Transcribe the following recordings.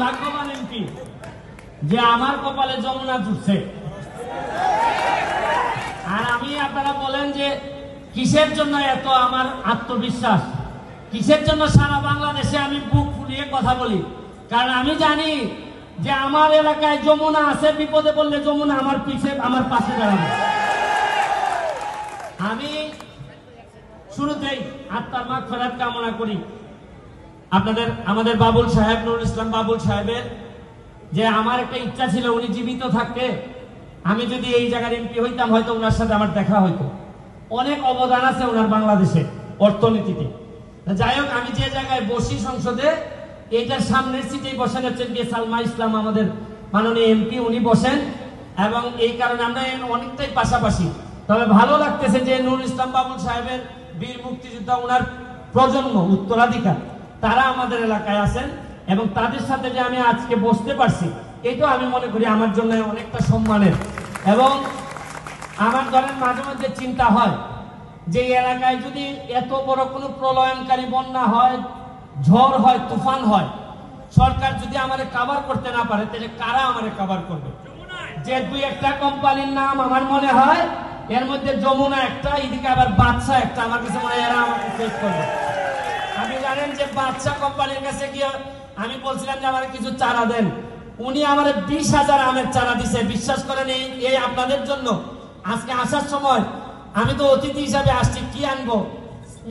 ভাগ্যবান এমপি যে আমার কপালে যমুনা জুটছে। আর আমি আপনারা বলেন যে কিসের জন্য এত আমার আত্মবিশ্বাস, কিসের জন্য সারা বাংলাদেশে আমি বুক ফুলিয়ে কথা বলি? কারণ আমি জানি যে আমার এলাকায় যমুনা আছে, বিপদে পড়লে যমুনা আমার পাশে দাঁড়াবে। আমি শুরুতেই আত্মার মাগফিরাত কামনা করি আমাদের বাবুল সাহেব, নুরুল ইসলাম বাবুল সাহেবের, যে আমার একটা ইচ্ছা ছিল উনি জীবিত থাকতে আমি যদি এই জায়গার এমপি হইতাম হয়তো ওনার সাথে আমার দেখা হইতো। অনেক অবদান আছে ওনার বাংলাদেশে অর্থনীতিতে। যাই হোক, আমি যে জায়গায় বসি সংসদে, এইটার সামনের সিটেই বসেন হচ্ছেন কি সালমা ইসলাম, আমাদের মাননীয় এমপি, উনি বসেন। এবং এই কারণে আমরা অনেকটাই পাশাপাশি। তবে ভালো লাগতেছে যে নুরুল ইসলাম বাবুল সাহেবের বীর মুক্তিযোদ্ধা, ওনার প্রজন্ম উত্তরাধিকার, তারা আমাদের এলাকায় আছেন এবং তাদের সাথে যে আমি আজকে বসতে পারছি, এটা আমি মনে করি আমার জন্য অনেকটা সম্মানের। এবং আমার ধরেন মাঝে মাঝে চিন্তা হয় যে এলাকায় যদি এত বড় কোনো প্রলয়নকারী বন্যা হয়, ঝড় হয়, তুফান হয়, সরকার যদি আমারে কভার করতে না পারে, তাহলে কারা আমারে কভার করবে? যে দুই একটা কোম্পানির নাম আমার মনে হয়, এর মধ্যে যমুনা একটা, এদিকে আবার বাদশা একটা, আমার কাছে মনে হয় এরা আমাকে ফেস করবে। আমি জানেন যে বাদশা কোম্পানির কাছে গিয়ে আমি বলছিলাম যে আমার কিছু চারা দেন, উনি আমার 20,000 আমের চারা দিছে। বিশ্বাস করেন, এই আপনাদের জন্য আজকে আসার সময় আমি তো অতিথি হিসাবে আসছি, কি আনবো,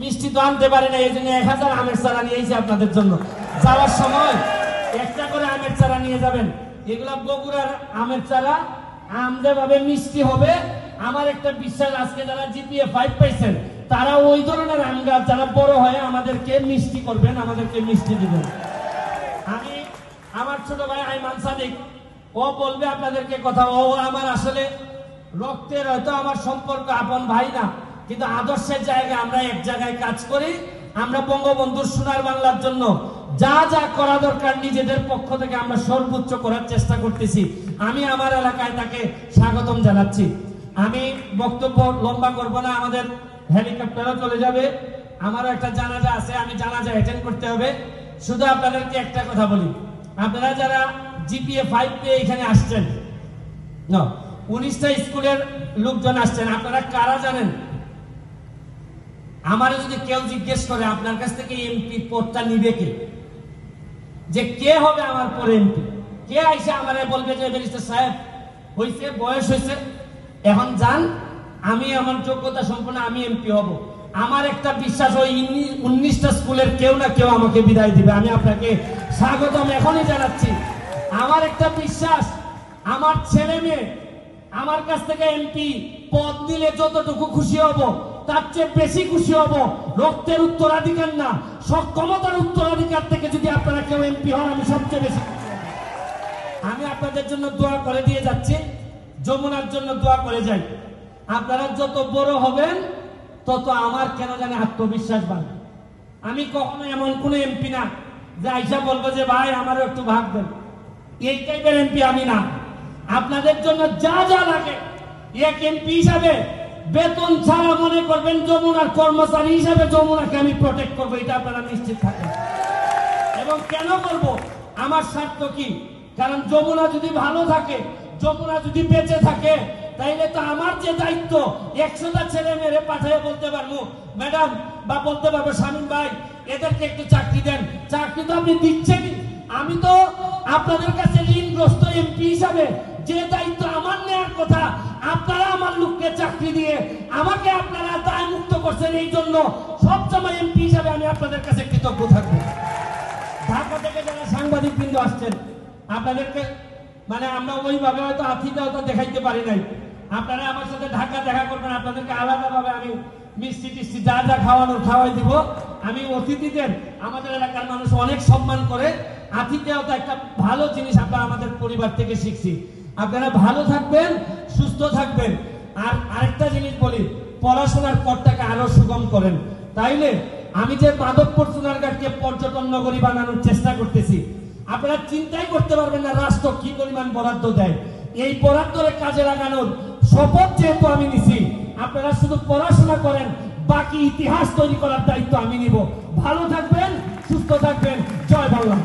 মিষ্টি তো আনতে পারি না, এই জন্য 1000 আমের চারা নিয়েছি আপনাদের জন্য। যাওয়ার সময় একটা করে আমের চারা নিয়ে যাবেন। এগুলা বগুড়ার আমের চারা, আম যেভাবে মিষ্টি হবে, আমার একটা বিশ্বাস আজকে যারা জিপিএ 5 পাইছেন তারা ওই ধরনের আম গাছ যারা বড় হয় আমাদেরকে মিষ্টি করবেন, আমাদেরকে মিষ্টি দিবেন। আমি আমার ছোট ভাই আইমান সাদিক, ও বলবে আপনাদেরকে কথা, ও আমার আসলে রক্তের হয়তো আমার সম্পর্ক আপন ভাই না, কিন্তু আদর্শের জায়গায় আমরা এক জায়গায় কাজ করি। আমরা বঙ্গবন্ধুর সোনার বাংলার জন্য যা যা করা দরকার নিজেদের পক্ষ থেকে আমরা সর্বোচ্চ করার চেষ্টা করতেছি। আমি আমার এলাকায় তাকে স্বাগতম জানাচ্ছি। আমি বক্তব্য লম্বা করব না, আমাদের হেলিকপ্টারও চলে যাবে, আমারও একটা জানাজা আছে, আমি জানাজা অ্যাটেন্ড করতে হবে। শুধু আপনাদেরকে একটা কথা বলি, আপনারা যারা জিপিএ 5 পেয়ে এখানে আসছেন, 19টা স্কুলের লোকজন আসছেন, আপনারা কারা জানেন? আমারে যদি কেউ জিজ্ঞেস করে আপনার কাছ থেকে এমপি পদটা নিবে কে, যে কে হবে আমার পরে এমপি, কে আইসে আমারে বলবে যে ব্যারিস্টার সাহেব হইছে, বয়স হয়েছে, এখন যান, আমি আমার যোগ্যতা সম্পন্ন, আমি এমপি হব। আমার একটা বিশ্বাস, ওই 19টা স্কুলের কেউ না কেউ আমাকে বিদায় দিবে। আমি আপনাকে স্বাগতম এখনই জানাচ্ছি। আমার একটা বিশ্বাস, আমার ছেলে মেয়ে আমার কাছ থেকে এমপি পদ নিলে যতটুকু খুশি হব, তার চেয়ে বেশি খুশি হব রক্তের উত্তরাধিকার না, সক্ষমতার উত্তরাধিকার থেকে যদি আপনারা কেউ এমপি হন, আমি সবচেয়ে বেশি খুশি হব। আমি আপনাদের জন্য দোয়া করে দিয়ে যাচ্ছি, যমুনার জন্য দোয়া করে যাই। আপনারা যত বড় হবেন তত আমার কেন জানে আত্মবিশ্বাস বাড়বে। আমি কখনো এমন কোনো এমপি না যে আইসা বলবো যে ভাই আমারও একটু ভাগ দেন, এই টাইপের এমপি আমি না। আপনাদের জন্য যা যা লাগে এক এমপি হিসাবে বেতন ছাড়া মনে করবেন যমুনার কর্মচারী হিসাবে যমুনাকে আমি প্রটেক্ট করবো, এটা আপনারা নিশ্চিত থাকেন। এবং কেন করব, আমার স্বার্থ কি? কারণ যমুনা যদি ভালো থাকে, যমুনা যদি বেঁচে থাকে, তাইলে তো আমার যে দায়িত্ব 100টা ছেলে মেরে পাঠিয়ে বলতে পারবো ম্যাডাম, বা বলতে পারবো শামীম ভাই এদেরকে একটু চাকরি দেন। চাকরি তো আপনি দিচ্ছেনই, আমি তো আপনাদের কাছে ঋণগ্রস্ত এমপি হিসাবে যে দায়িত্ব আমার নেওয়ার কথা, আপনারা আমার লোককে চাকরি দিয়ে আমাকে আপনারা দায় মুক্ত করছেন। এই জন্য সবসময় এমপি হিসাবে আমি আপনাদের কাছে কৃতজ্ঞ থাকবো। ঢাকা থেকে যারা সাংবাদিক বৃন্দ আসছেন, আপনাদেরকে মানে আমরা ওইভাবে হয়তো আতিথেয়তা দেখাইতে পারি নাই, আপনারা আমার সাথে ঢাকা দেখা করবেন, আপনাদেরকে আলাদাভাবে আমি মিষ্টি টিষ্টি যা যা খাওয়ানোর খাওয়াই দিব। আমি অতিথিদের, আমাদের এলাকার মানুষ অনেক সম্মান করে, আতিথেয়তা একটা ভালো জিনিস আমরা আমাদের পরিবার থেকে শিখছি। আপনারা ভালো থাকবেন, সুস্থ থাকবেন। আর আরেকটা জিনিস বলি, পড়াশোনার পথটাকে আরো সুগম করেন। তাইলে আমি যে মাধবপুর সোনারঘাটকে পর্যটন নগরী বানানোর চেষ্টা করতেছি, আপনারা চিন্তাই করতে পারবেন না রাষ্ট্র কি পরিমাণ বরাদ্দ দেয়। এই বরাদ্দরে কাজে লাগানোর শপথ যেহেতু আমি নিছি, আপনারা শুধু পড়াশোনা করেন, বাকি ইতিহাস তৈরি করার দায়িত্ব আমি নিব। ভালো থাকবেন, সুস্থ থাকবেন। জয় বাংলা।